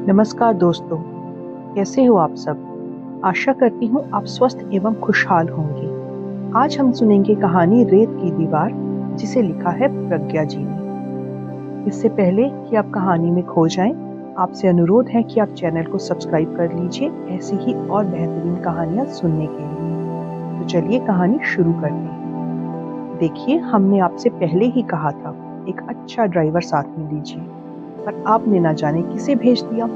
नमस्कार दोस्तों, कैसे हो आप सब? आशा करती हूँ आप स्वस्थ एवं खुशहाल होंगे। आज हम सुनेंगे कहानी रेत की दीवार, जिसे लिखा है प्रज्ञा जी ने। इससे पहले कि आप कहानी में खो जाएं, आपसे अनुरोध है कि आप चैनल को सब्सक्राइब कर लीजिए ऐसी ही और बेहतरीन कहानियाँ सुनने के लिए। तो चलिए कहानी शुरू करते हैं। देखिए, हमने आपसे पहले ही कहा था, एक अच्छा ड्राइवर साथ में लीजिए, पर आपने ना जाने किसे भेज दिया।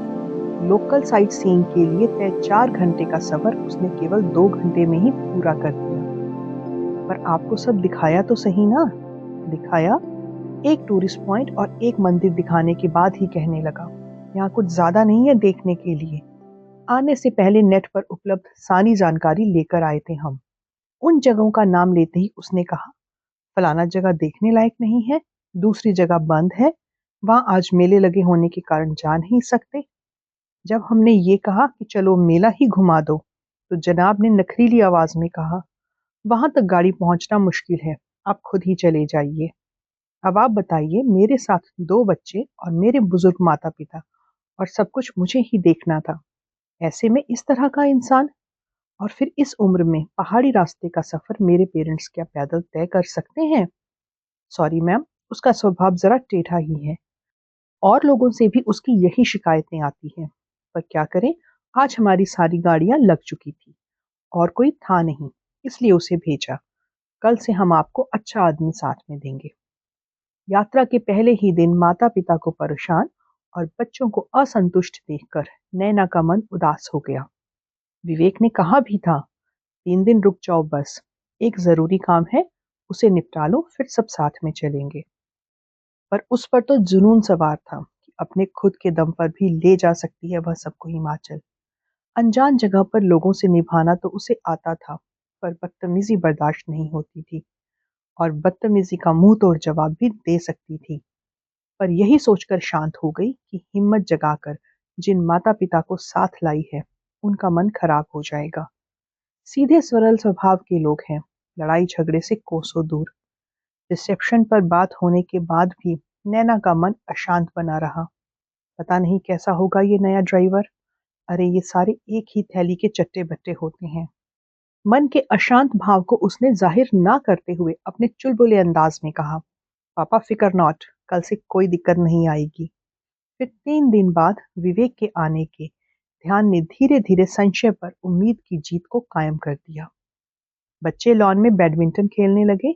लोकल साइट सीइंग के लिए तय 4 घंटे का सफर उसने केवल 2 घंटे में ही पूरा कर दिया। पर आपको सब दिखाया तो सही ना? दिखाया, एक टूरिस्ट पॉइंट और एक मंदिर दिखाने के बाद ही कहने लगा, यहाँ कुछ ज्यादा नहीं है देखने के लिए। आने से पहले नेट पर उपलब्ध सारी जानकारी लेकर आए थे हम। उन जगहों का नाम लेते ही उसने कहा, फलाना जगह देखने लायक नहीं है, दूसरी जगह बंद है, वहां आज मेले लगे होने के कारण जा नहीं सकते। जब हमने ये कहा कि चलो मेला ही घुमा दो, तो जनाब ने नखरीली आवाज में कहा, वहां तक गाड़ी पहुंचना मुश्किल है, आप खुद ही चले जाइए। अब आप बताइए, मेरे साथ 2 बच्चे और मेरे बुजुर्ग माता पिता, और सब कुछ मुझे ही देखना था। ऐसे में इस तरह का इंसान, और फिर इस उम्र में पहाड़ी रास्ते का सफर मेरे पेरेंट्स क्या पैदल तय कर सकते हैं? सॉरी मैम, उसका स्वभाव जरा टेढ़ा ही है, और लोगों से भी उसकी यही शिकायतें आती हैं। पर क्या करें, आज हमारी सारी गाड़ियां लग चुकी थी और कोई था नहीं, इसलिए उसे भेजा। कल से हम आपको अच्छा आदमी साथ में देंगे। यात्रा के पहले ही दिन माता पिता को परेशान और बच्चों को असंतुष्ट देखकर नैना का मन उदास हो गया। विवेक ने कहा भी था, 3 दिन रुक जाओ बस, एक जरूरी काम है, उसे निपटा लो, फिर सब साथ में चलेंगे। पर उस पर तो जुनून सवार था कि अपने खुद के दम पर भी ले जा सकती है वह सबको हिमाचल। अनजान जगह पर लोगों से निभाना तो उसे आता था, पर बदतमीजी बर्दाश्त नहीं होती थी, और बदतमीजी का मुंह तोड़ जवाब भी दे सकती थी। पर यही सोचकर शांत हो गई कि हिम्मत जगाकर जिन माता पिता को साथ लाई है, उनका मन खराब हो जाएगा। सीधे सरल स्वभाव के लोग हैं, लड़ाई झगड़े से कोसों दूर। रिसेप्शन पर बात होने के बाद भी नैना का मन अशांत बना रहा। पता नहीं कैसा होगा ये नया ड्राइवर। अरे ये सारे एक ही थैली के चट्टे बट्टे होते हैं। मन के अशांत भाव को उसने जाहिर ना करते हुए अपने चुलबुले अंदाज में कहा, पापा फिकर नॉट, कल से कोई दिक्कत नहीं आएगी। फिर 3 दिन बाद विवेक के आने के ध्यान ने धीरे धीरे संशय पर उम्मीद की जीत को कायम कर दिया। बच्चे लॉन में बैडमिंटन खेलने लगे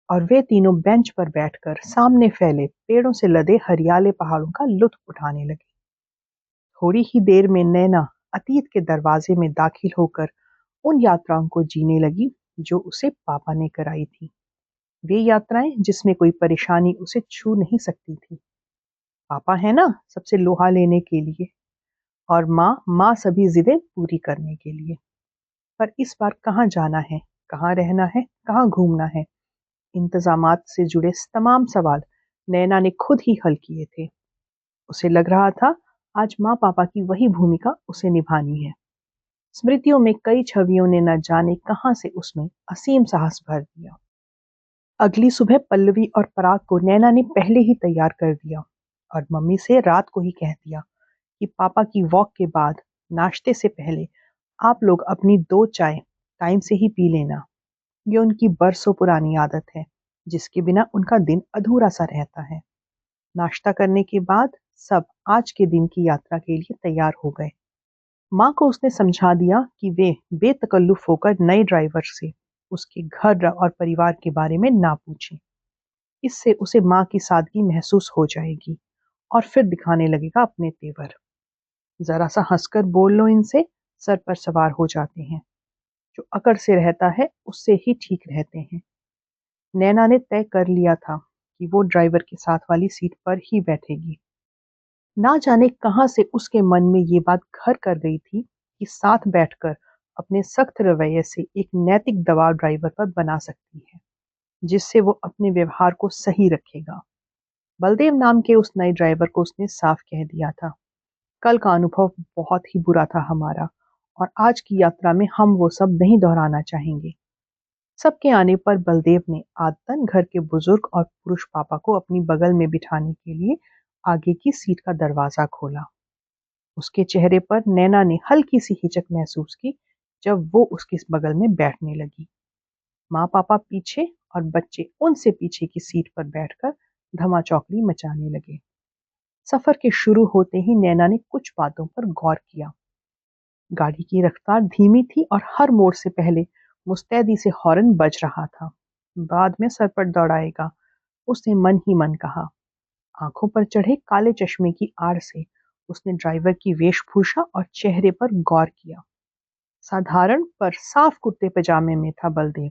और वे तीनों बेंच पर बैठकर सामने फैले पेड़ों से लदे हरियाले पहाड़ों का लुत्फ उठाने लगे। थोड़ी ही देर में नैना अतीत के दरवाजे में दाखिल होकर उन यात्राओं को जीने लगी जो उसे पापा ने कराई थी। वे यात्राएं जिसमें कोई परेशानी उसे छू नहीं सकती थी। पापा है ना सबसे लोहा लेने के लिए, और माँ सभी जिदें पूरी करने के लिए। पर इस बार कहाँ जाना है, कहाँ रहना है, कहाँ घूमना है, इंतजामात से जुड़े तमाम सवाल नैना ने खुद ही हल किए थे। उसे लग रहा था आज माँ पापा की वही भूमिका उसे निभानी है। स्मृतियों में कई छवियों ने न जाने कहां से उसमें असीम साहस भर दिया। अगली सुबह पल्लवी और पराग को नैना ने पहले ही तैयार कर दिया और मम्मी से रात को ही कह दिया कि पापा की वॉक के बाद नाश्ते से पहले आप लोग अपनी 2 चाय टाइम से ही पी लेना। ये उनकी बरसों पुरानी आदत है, जिसके बिना उनका दिन अधूरा सा रहता है। नाश्ता करने के बाद सब आज के दिन की यात्रा के लिए तैयार हो गए। माँ को उसने समझा दिया कि वे बेतकल्लुफ होकर नए ड्राइवर से उसके घर और परिवार के बारे में ना पूछें। इससे उसे माँ की सादगी महसूस हो जाएगी और फिर दिखाने लगेगा अपने तेवर। जरा सा हंसकर बोल लो इनसे, सर पर सवार हो जाते हैं। जो अकड़ से रहता है उससे ही ठीक रहते हैं। नैना ने तय कर लिया था कि वो ड्राइवर के साथ वाली सीट पर ही बैठेगी। ना जाने कहां से उसके मन में ये बात घर कर गई थी कि साथ बैठकर अपने सख्त रवैये से एक नैतिक दबाव ड्राइवर पर बना सकती है, जिससे वो अपने व्यवहार को सही रखेगा। बलदेव नाम के उस नए ड्राइवर को उसने साफ कह दिया था, कल का अनुभव बहुत ही बुरा था हमारा, और आज की यात्रा में हम वो सब नहीं दोहराना चाहेंगे। सबके आने पर बलदेव ने आदतन घर के बुजुर्ग और पुरुष पापा को अपनी बगल में बिठाने के लिए आगे की सीट का दरवाजा खोला। उसके चेहरे पर नैना ने हल्की सी हिचक महसूस की जब वो उसके बगल में बैठने लगी। माँ पापा पीछे और बच्चे उनसे पीछे की सीट पर बैठकर धमाचौकड़ी मचाने लगे। सफर के शुरू होते ही नैना ने कुछ बातों पर गौर किया। गाड़ी की रफ्तार धीमी थी और हर मोड़ से पहले मुस्तैदी से हॉर्न बज रहा था। बाद में सर पर दौड़ाएगा, उसने मन ही मन कहा। आंखों पर चढ़े काले चश्मे की आड़ से उसने ड्राइवर की वेशभूषा और चेहरे पर गौर किया। साधारण पर साफ कुर्ते पजामे में था बलदेव।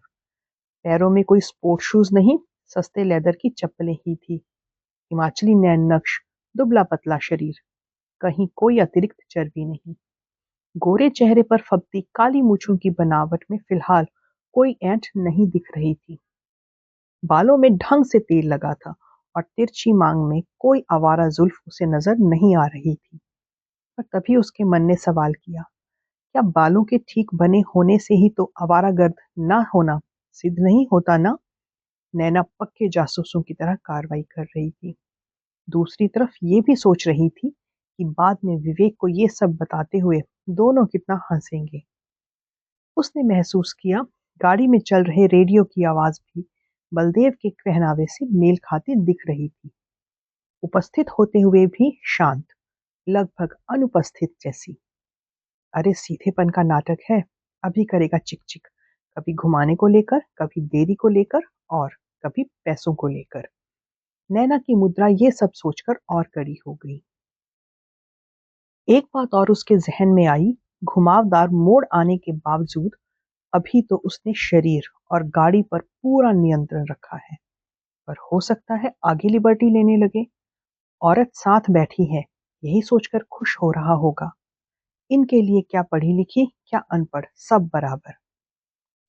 पैरों में कोई स्पोर्ट शूज नहीं, सस्ते लेदर की चप्पलें ही थी। हिमाचली नैन नक्श, दुबला पतला शरीर, कहीं कोई अतिरिक्त चर्बी नहीं। गोरे चेहरे पर फबती काली मूछों की बनावट में फिलहाल कोई ऐंठ नहीं दिख रही थी। बालों में ढंग से तेल लगा था और तिरछी मांग में कोई आवारा जुल्फ उसे नजर नहीं आ रही थी। पर तभी उसके मन ने सवाल किया, क्या बालों के ठीक बने होने से ही तो आवारागर्द ना होना सिद्ध नहीं होता ना? नैना पक्के जासूसों की तरह कार्रवाई कर रही थी। दूसरी तरफ ये भी सोच रही थी कि बाद में विवेक को ये सब बताते हुए दोनों कितना हंसेंगे। उसने महसूस किया गाड़ी में चल रहे रेडियो की आवाज भी बलदेव के पहनावे से मेल खाती दिख रही थी। उपस्थित होते हुए भी शांत, लगभग अनुपस्थित जैसी। अरे सीधेपन का नाटक है, अभी करेगा चिक चिक, कभी घुमाने को लेकर, कभी देरी को लेकर और कभी पैसों को लेकर। नैना की मुद्रा ये सब सोचकर और कड़ी हो गई। एक बात और उसके जहन में आई, घुमावदार मोड़ आने के बावजूद अभी तो उसने शरीर और गाड़ी पर पूरा नियंत्रण रखा है, पर हो सकता है आगे लिबर्टी लेने लगे। औरत साथ बैठी है, यही सोचकर खुश हो रहा होगा। इनके लिए क्या पढ़ी लिखी, क्या अनपढ़, सब बराबर।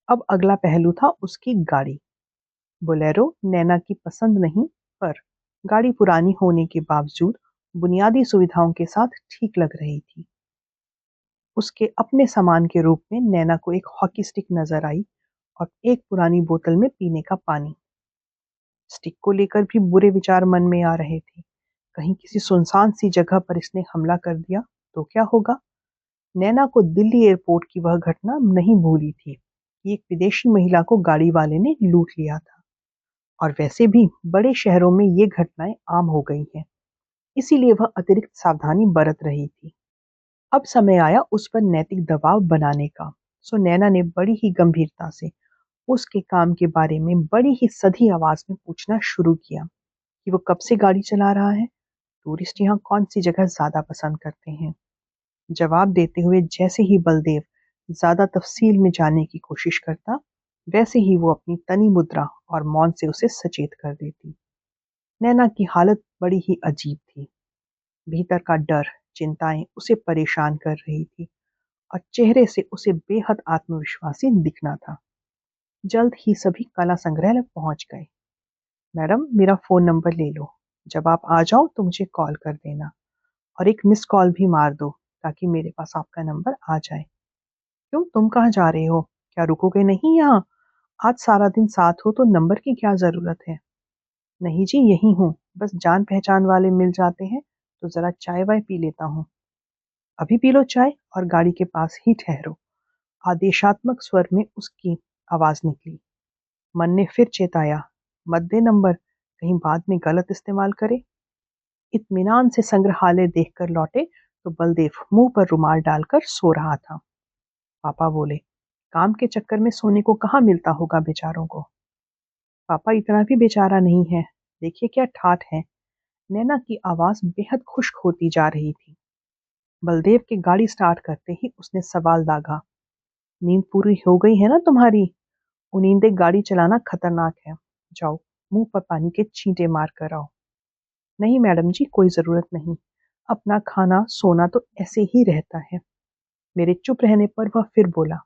अब अगला पहलू था उसकी गाड़ी। बोलेरो नैना की पसंद नहीं, पर गाड़ी पुरानी होने के बावजूद बुनियादी सुविधाओं के साथ ठीक लग रही थी। उसके अपने सामान के रूप में नैना को एक हॉकी स्टिक नजर आई और एक पुरानी बोतल में पीने का पानी। स्टिक को लेकर भी बुरे विचार मन में आ रहे थे। कहीं किसी सुनसान सी जगह पर इसने हमला कर दिया तो क्या होगा? नैना को दिल्ली एयरपोर्ट की वह घटना नहीं भूली थी कि एक विदेशी महिला को गाड़ी वाले ने लूट लिया था। और वैसे भी बड़े शहरों में ये घटनाएं आम हो गई हैं, इसीलिए वह अतिरिक्त सावधानी बरत रही थी। अब समय आया उस पर नैतिक दबाव बनाने का। सो नैना ने बड़ी ही गंभीरता से उसके काम के बारे में बड़ी ही सधी आवाज में पूछना शुरू किया कि वो कब से गाड़ी चला रहा है, टूरिस्ट यहाँ कौन सी जगह ज्यादा पसंद करते हैं। जवाब देते हुए जैसे ही बलदेव ज्यादा तफसील में जाने की कोशिश करता, वैसे ही वो अपनी तनी मुद्रा और मौन से उसे सचेत कर देती। नैना की हालत बड़ी ही अजीब थी। भीतर का डर, चिंताएं उसे परेशान कर रही थी और चेहरे से उसे बेहद आत्मविश्वासी दिखना था। जल्द ही सभी कला संग्रहालय पहुंच गए। मैडम, मेरा फोन नंबर ले लो, जब आप आ जाओ तो मुझे कॉल कर देना और एक मिस कॉल भी मार दो ताकि मेरे पास आपका नंबर आ जाए। क्यों, तुम कहाँ जा रहे हो? क्या रुकोगे नहीं यहाँ? आज सारा दिन साथ हो तो नंबर की क्या जरूरत है? नहीं जी, यही हूँ, बस जान पहचान वाले मिल जाते हैं तो जरा चाय वाय पी लेता हूँ। अभी पी लो चाय और गाड़ी के पास ही ठहरो, आदेशात्मक स्वर में उसकी आवाज निकली। मन ने फिर चेताया, मत दे नंबर, कहीं बाद में गलत इस्तेमाल करे। इत्मीनान से संग्रहालय देखकर लौटे तो बलदेव मुंह पर रुमाल डालकर सो रहा था। पापा बोले, काम के चक्कर में सोने को कहाँ मिलता होगा बेचारों को। पापा इतना भी बेचारा नहीं है, देखिए क्या ठाठ है। नैना की आवाज बेहद खुश्क होती जा रही थी। बलदेव की गाड़ी स्टार्ट करते ही उसने सवाल दागा, नींद पूरी हो गई है ना तुम्हारी? उनींदे गाड़ी चलाना खतरनाक है, जाओ मुंह पर पानी के छींटे मार कर आओ। नहीं मैडम जी, कोई जरूरत नहीं, अपना खाना सोना तो ऐसे ही रहता है। मेरे चुप रहने पर वह फिर बोला,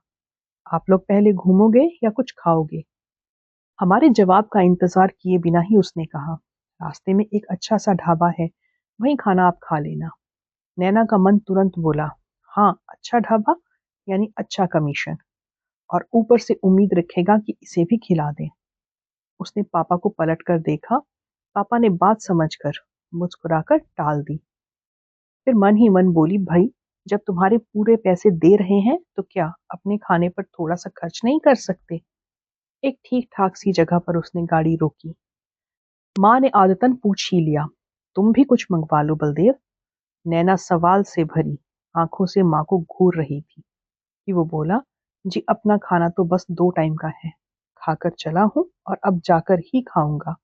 आप लोग पहले घूमोगे या कुछ खाओगे? हमारे जवाब का इंतजार किए बिना ही उसने कहा, रास्ते में एक अच्छा सा ढाबा है, वहीं खाना आप खा लेना। नैना का मन तुरंत बोला, हाँ अच्छा ढाबा यानी अच्छा कमीशन, और ऊपर से उम्मीद रखेगा कि इसे भी खिला दें। उसने पापा को पलट कर देखा। पापा ने बात समझकर मुस्कुराकर टाल दी। फिर मन ही मन बोली, भाई जब तुम्हारे पूरे पैसे दे रहे हैं तो क्या अपने खाने पर थोड़ा सा खर्च नहीं कर सकते? एक ठीक ठाक सी जगह पर उसने गाड़ी रोकी। माँ ने आदतन पूछ ही लिया, तुम भी कुछ मंगवा लो बलदेव। नैना सवाल से भरी आंखों से माँ को घूर रही थी कि वो बोला, जी अपना खाना तो बस 2 टाइम का है, खाकर चला हूँ और अब जाकर ही खाऊंगा।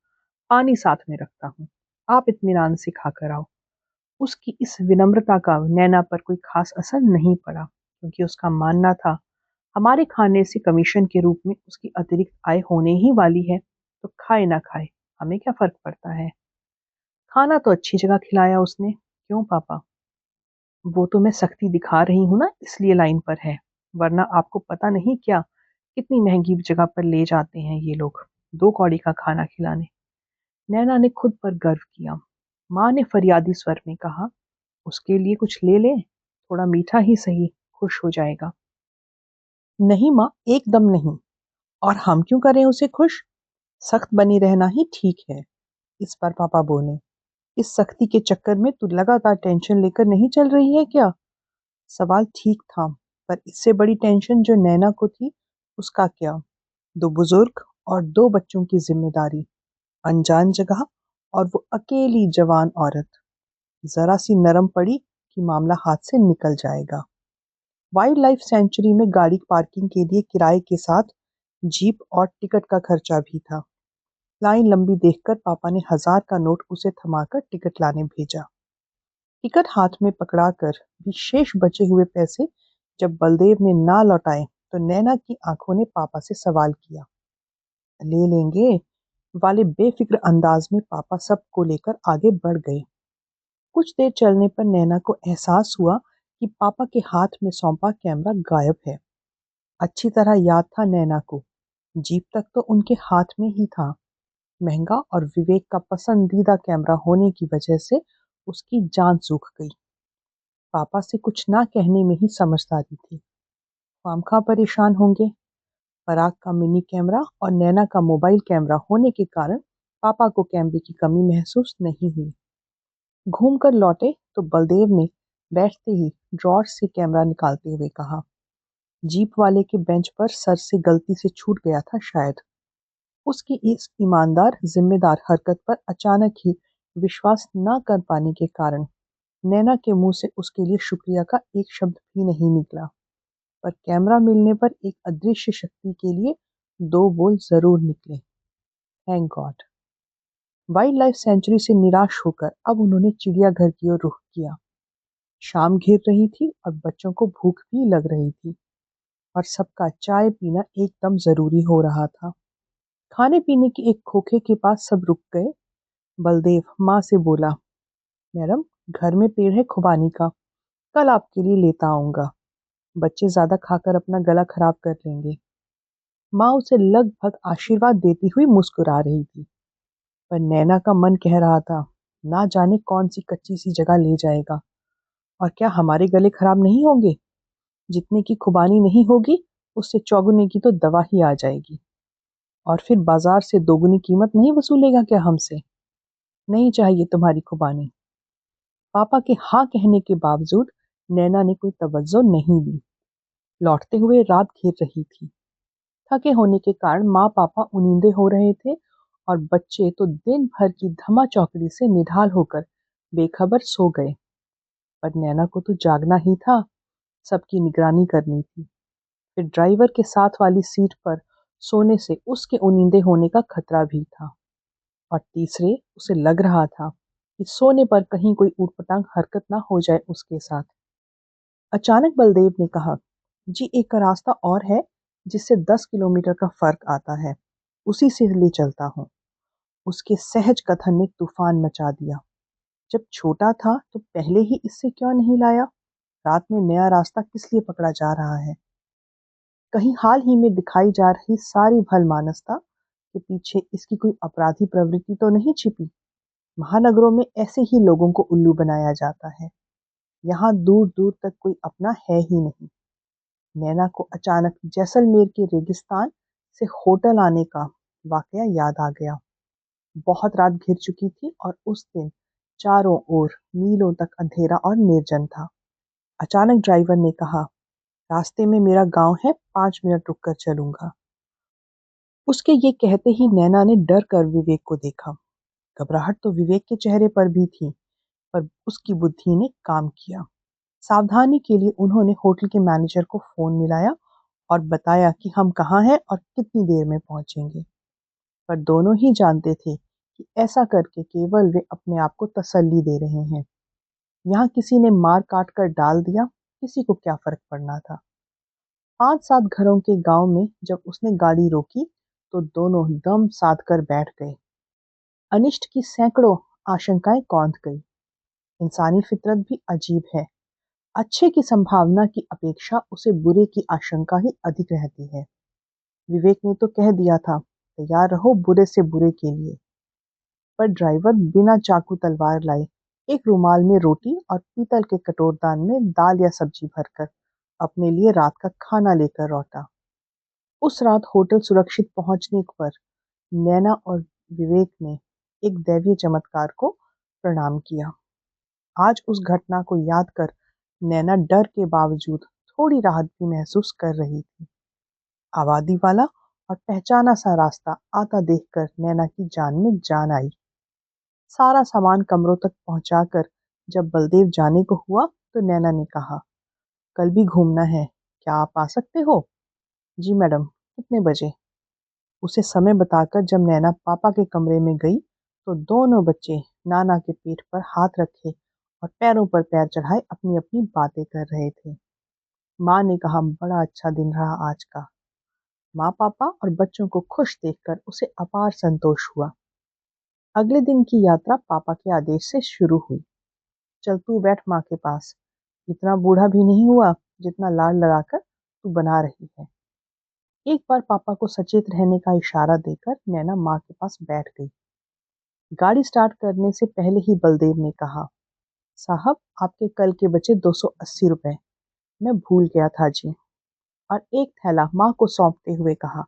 पानी साथ में रखता हूँ, आप इत्मीनान से खाकर आओ। उसकी इस विनम्रता का नैना पर कोई खास असर नहीं पड़ा, क्योंकि उसका मानना था हमारे खाने से कमीशन के रूप में उसकी अतिरिक्त आय होने ही वाली है, तो खाए ना खाए हमें क्या फर्क पड़ता है। खाना तो अच्छी जगह खिलाया उसने, क्यों पापा? वो तो मैं सख्ती दिखा रही हूँ ना, इसलिए लाइन पर है, वरना आपको पता नहीं क्या कितनी महंगी जगह पर ले जाते हैं ये लोग 2 कौड़ी का खाना खिलाने। नैना ने खुद पर गर्व किया। माँ ने फरियादी स्वर में कहा, उसके लिए कुछ ले ले, थोड़ा मीठा ही सही, खुश हो जाएगा। नहीं माँ, एकदम नहीं। और हम क्यों करें उसे खुश? सख्त बनी रहना ही ठीक है। इस पर पापा बोले, इस सख्ती के चक्कर में तू लगातार टेंशन लेकर नहीं चल रही है क्या? सवाल ठीक था, पर इससे बड़ी टेंशन जो नैना को थी, उसका क्या? 2 बुजुर्ग और 2 बच्चों की जिम्मेदारी, अनजान जगह, और वो अकेली जवान औरत। जरा सी नरम पड़ी कि मामला हाथ से निकल जाएगा। वाइल्ड लाइफ सेंचुरी में गाड़ी पार्किंग के लिए किराए के साथ जीप और टिकट का खर्चा भी था। लाइन लंबी देखकर पापा ने 1000 का नोट उसे थमाकर टिकट लाने भेजा। टिकट हाथ में पकड़ाकर भी शेष बचे हुए पैसे जब बलदेव ने ना लौटाए, तो नैना की आंखों ने पापा से सवाल किया। ले लेंगे वाले बेफिक्र अंदाज में पापा सबको लेकर आगे बढ़ गए। कुछ देर चलने पर नैना को एहसास हुआ कि पापा के हाथ में सौंपा कैमरा गायब है। अच्छी तरह याद था नैना को, जीप तक तो उनके हाथ में ही था। महंगा और विवेक का पसंदीदा कैमरा होने की वजह से उसकी जान सूख गई। पापा से कुछ ना कहने में ही समझदारी थी। खामखा परेशान होंगे। पराग का मिनी कैमरा और नैना का मोबाइल कैमरा होने के कारण पापा को कैमरे की कमी महसूस नहीं हुई। घूमकर लौटे तो बलदेव ने बैठते ही ड्रॉर से कैमरा निकालते हुए कहा, जीप वाले के बेंच पर सर से गलती से छूट गया था शायद। उसकी इस ईमानदार जिम्मेदार हरकत पर अचानक ही विश्वास न कर पाने के कारण नैना के मुंह से उसके लिए शुक्रिया का एक शब्द भी नहीं निकला। पर कैमरा मिलने पर एक अदृश्य शक्ति के लिए 2 बोल जरूर निकले, thank God. Wild life sanctuary से निराश होकर अब उन्होंने चिड़ियाघर की ओर रुख किया। शाम घिर रही थी और बच्चों को भूख भी लग रही थी, और सबका चाय पीना एकदम जरूरी हो रहा था। खाने पीने के एक खोखे के पास सब रुक गए। बलदेव माँ से बोला, मैडम घर में पेड़ है खुबानी का, कल आपके लिए लेता आऊंगा। बच्चे ज्यादा खाकर अपना गला खराब कर लेंगे। माँ उसे लगभग आशीर्वाद देती हुई मुस्कुरा रही थी, पर नैना का मन कह रहा था, ना जाने कौन सी कच्ची सी जगह ले जाएगा, और क्या हमारे गले खराब नहीं होंगे? जितने की खुबानी नहीं होगी, उससे चौगुने की तो दवा ही आ जाएगी। और फिर बाजार से दोगुनी कीमत नहीं वसूलेगा क्या हमसे? नहीं चाहिए तुम्हारी खुबानी। पापा के हाँ कहने के बावजूद नैना ने कोई तवज्जो नहीं दी। लौटते हुए रात घिर रही थी। थके होने के कारण माँ पापा उनींदे हो रहे थे, और बच्चे तो दिन भर की धमा चौकड़ी से निढाल होकर बेखबर सो गए। पर नैना को तो जागना ही था, सबकी निगरानी करनी थी। फिर ड्राइवर के साथ वाली सीट पर सोने से उसके उनींदे होने का खतरा भी था, और तीसरे उसे लग रहा था कि सोने पर कहीं कोई ऊटपटांग हरकत ना हो जाए उसके साथ। अचानक बलदेव ने कहा, जी एक का रास्ता और है जिससे 10 किलोमीटर का फर्क आता है, उसी से ले चलता हूँ। उसके सहज कथन ने तूफान मचा दिया। जब छोटा था तो पहले ही इससे क्यों नहीं लाया? रात में नया रास्ता किस लिए पकड़ा जा रहा है? कहीं हाल ही में दिखाई जा रही सारी भलमानसता के पीछे इसकी कोई अपराधी प्रवृत्ति तो नहीं छिपी? महानगरों में ऐसे ही लोगों को उल्लू बनाया जाता है। यहाँ दूर दूर तक कोई अपना है ही नहीं। नैना को अचानक जैसलमेर के रेगिस्तान से होटल आने का वाकया याद आ गया। बहुत रात घिर चुकी थी और उस दिन चारों ओर मीलों तक अंधेरा और निर्जन था। अचानक ड्राइवर ने कहा, रास्ते में मेरा गांव है, 5 मिनट रुक कर चलूंगा। उसके ये कहते ही नैना ने डर कर विवेक को देखा। घबराहट तो विवेक के चेहरे पर भी थी, पर उसकी बुद्धि ने काम किया। सावधानी के लिए उन्होंने होटल के मैनेजर को फोन मिलाया और बताया कि हम कहाँ हैं और कितनी देर में पहुंचेंगे। पर दोनों ही जानते थे कि ऐसा करके केवल वे अपने आप को तसल्ली दे रहे हैं। यहाँ किसी ने मार काट कर डाल दिया, किसी को क्या फर्क पड़ना था। 5-7 घरों के गांव में जब उसने गाड़ी रोकी तो दोनों दम साध कर बैठ गए। अनिष्ट की सैकड़ों आशंकाएं कौंध गई। इंसानी फितरत भी अजीब है। अच्छे की संभावना की अपेक्षा उसे बुरे की आशंका ही अधिक रहती है। विवेक ने तो कह दिया था, तैयार रहो बुरे से बुरे के लिए। पर ड्राइवर बिना चाकू तलवार लाए एक रुमाल में रोटी और पीतल के कटोरदान में दाल या सब्जी भरकर अपने लिए रात का खाना लेकर लौटा। उस रात होटल सुरक्षित पहुंचने पर नैना और विवेक ने एक दैवीय चमत्कार को प्रणाम किया। आज उस घटना को याद कर नैना डर के बावजूद थोड़ी राहत भी महसूस कर रही थी। आबादी वाला और पहचाना सा रास्ता आता देखकर नैना की जान में जान आई। सारा सामान कमरों तक पहुंचाकर जब बलदेव जाने को हुआ तो नैना ने कहा, कल भी घूमना है, क्या आप आ सकते हो? जी मैडम, कितने बजे? उसे समय बताकर जब नैना पापा के कमरे में गई तो दोनों बच्चे नाना के पीठ पर हाथ रखे और पैरों पर पैर चढ़ाए अपनी अपनी बातें कर रहे थे। माँ ने कहा, बड़ा अच्छा दिन रहा आज का। माँ पापा और बच्चों को खुश देखकर उसे अपार संतोष हुआ। अगले दिन की यात्रा पापा के आदेश से शुरू हुई। चल तू बैठ माँ के पास, इतना बूढ़ा भी नहीं हुआ जितना लाड़ लगाकर तू बना रही है। एक बार पापा को सचेत रहने का इशारा देकर नैना माँ के पास बैठ गई। गाड़ी स्टार्ट करने से पहले ही बलदेव ने कहा, साहब आपके कल के बचे 280 रुपए, मैं भूल गया था जी। और एक थैला माँ को सौंपते हुए कहा,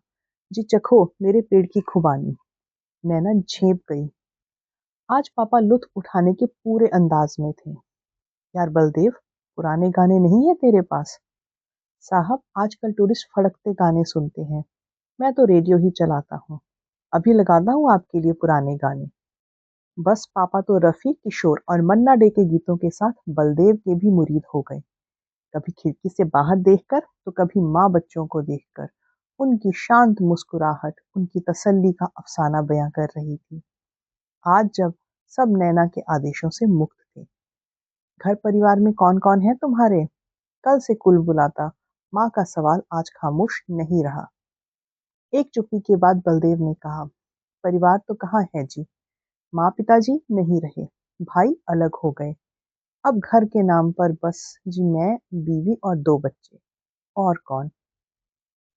जी चखो मेरे पेड़ की खुबानी। नैना झेप गई। आज पापा लुत्फ उठाने के पूरे अंदाज में थे। यार बलदेव, पुराने गाने नहीं है तेरे पास? साहब आजकल टूरिस्ट फड़कते गाने सुनते हैं, मैं तो रेडियो ही चलाता हूँ। अभी लगाता हूँ आपके लिए पुराने गाने। बस पापा तो रफी, किशोर और मन्ना डे के गीतों के साथ बलदेव के भी मुरीद हो गए। कभी खिड़की से बाहर देखकर तो कभी माँ बच्चों को देखकर उनकी शांत मुस्कुराहट उनकी तसल्ली का अफसाना बयां कर रही थी। आज जब सब नैना के आदेशों से मुक्त थे। घर परिवार में कौन कौन है तुम्हारे? कल से कुल बुलाता माँ का सवाल आज खामोश नहीं रहा। एक चुप्पी के बाद बलदेव ने कहा, परिवार तो कहाँ है जी, माँ पिताजी नहीं रहे, भाई अलग हो गए, अब घर के नाम पर बस जी मैं, बीवी और 2 बच्चे, और कौन?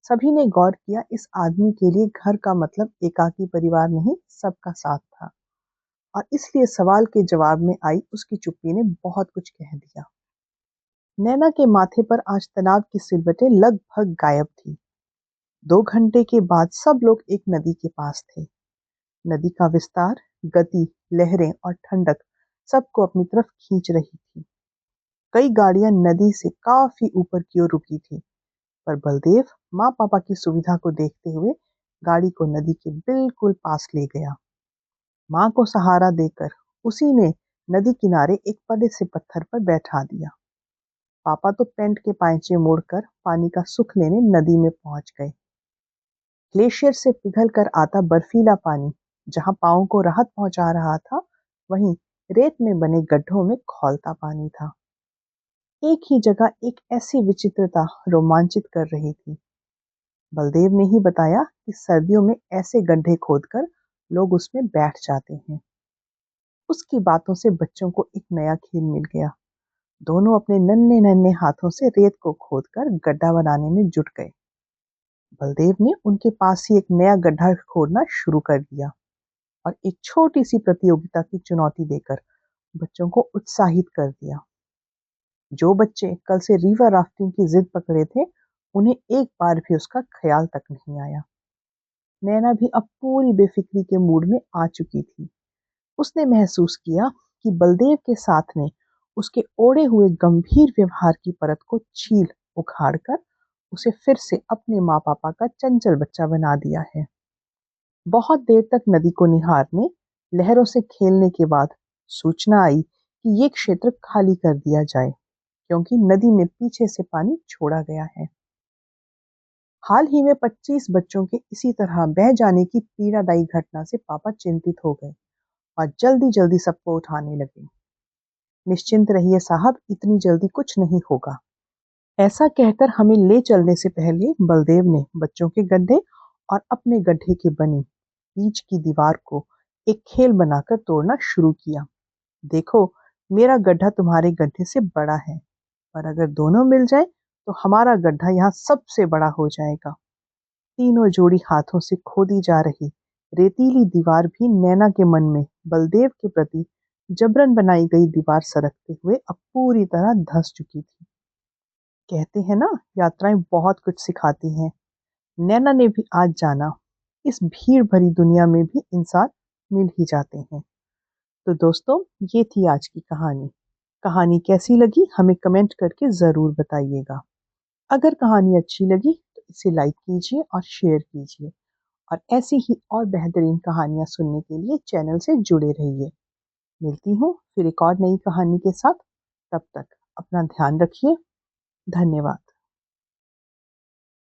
सभी ने गौर किया, इस आदमी के लिए घर का मतलब एकाकी परिवार नहीं, सबका साथ था। और इसलिए सवाल के जवाब में आई उसकी चुप्पी ने बहुत कुछ कह दिया। नैना के माथे पर आज तनाव की सिलवटें लगभग गायब थी। 2 घंटे के बाद सब लोग एक नदी के पास थे। नदी का विस्तार, गति, लहरें और ठंडक सबको अपनी तरफ खींच रही थी। कई गाड़ियां नदी से काफी ऊपर की ओर रुकी थी, पर बलदेव माँ पापा की सुविधा को देखते हुए गाड़ी को नदी के बिल्कुल पास ले गया। माँ को सहारा देकर उसी ने नदी किनारे एक बड़े से पत्थर पर बैठा दिया। पापा तो पैंट के पांचे मोड़कर पानी का सुख लेने नदी में पहुंच गए। ग्लेशियर से पिघल कर आता बर्फीला पानी जहां पाँव को राहत पहुंचा रहा था, वहीं रेत में बने गड्ढों में खौलता पानी था। एक ही जगह एक ऐसी विचित्रता रोमांचित कर रही थी। बलदेव ने ही बताया कि सर्दियों में ऐसे गड्ढे खोदकर लोग उसमें बैठ जाते हैं। उसकी बातों से बच्चों को एक नया खेल मिल गया। दोनों अपने नन्हे नन्हे हाथों से रेत को खोदकर गड्ढा बनाने में जुट गए। बलदेव ने उनके पास ही एक नया गड्ढा खोदना शुरू कर दिया और एक छोटी सी प्रतियोगिता की चुनौती देकर बच्चों को उत्साहित कर दिया। जो बच्चे कल से रिवर राफ्टिंग की जिद पकड़े थे, उन्हें एक बार भी उसका ख्याल तक नहीं आया। नैना भी अब पूरी बेफिक्री के मूड में आ चुकी थी। उसने महसूस किया कि बलदेव के साथ ने उसके ओढ़े हुए गंभीर व्यवहार की परत को छील उखाड़ कर उसे फिर से अपने माँ पापा का चंचल बच्चा बना दिया है। बहुत देर तक नदी को निहारने, लहरों से खेलने के बाद सूचना आई कि ये क्षेत्र खाली कर दिया जाए, क्योंकि नदी में पीछे से पानी छोड़ा गया है। हाल ही में 25 बच्चों के इसी तरह बह जाने की पीड़ादायी घटना से पापा चिंतित हो गए और जल्दी जल्दी सबको उठाने लगे। निश्चिंत रहिए साहब, इतनी जल्दी कुछ नहीं होगा। ऐसा कहकर हमें ले चलने से पहले बलदेव ने बच्चों के गड्ढे और अपने गड्ढे के बनी बीच की दीवार को एक खेल बनाकर तोड़ना शुरू किया। देखो, मेरा गड्ढा तुम्हारे गड्ढे से बड़ा है, पर अगर दोनों मिल जाए तो हमारा गड्ढा यहाँ सबसे बड़ा हो जाएगा। तीनों जोड़ी हाथों से खोदी जा रही रेतीली दीवार भी नैना के मन में बलदेव के प्रति जबरन बनाई गई दीवार सरकते हुए अब पूरी तरह धंस चुकी थी। कहते हैं ना, यात्राएं बहुत कुछ सिखाती हैं। नैना ने भी आज जाना, इस भीड़ भरी दुनिया में भी इंसान मिल ही जाते हैं। तो दोस्तों, ये थी आज की कहानी। कहानी कैसी लगी हमें कमेंट करके ज़रूर बताइएगा। अगर कहानी अच्छी लगी तो इसे लाइक कीजिए और शेयर कीजिए, और ऐसी ही और बेहतरीन कहानियाँ सुनने के लिए चैनल से जुड़े रहिए। मिलती हूँ फिर एक और नई कहानी के साथ। तब तक अपना ध्यान रखिए। धन्यवाद।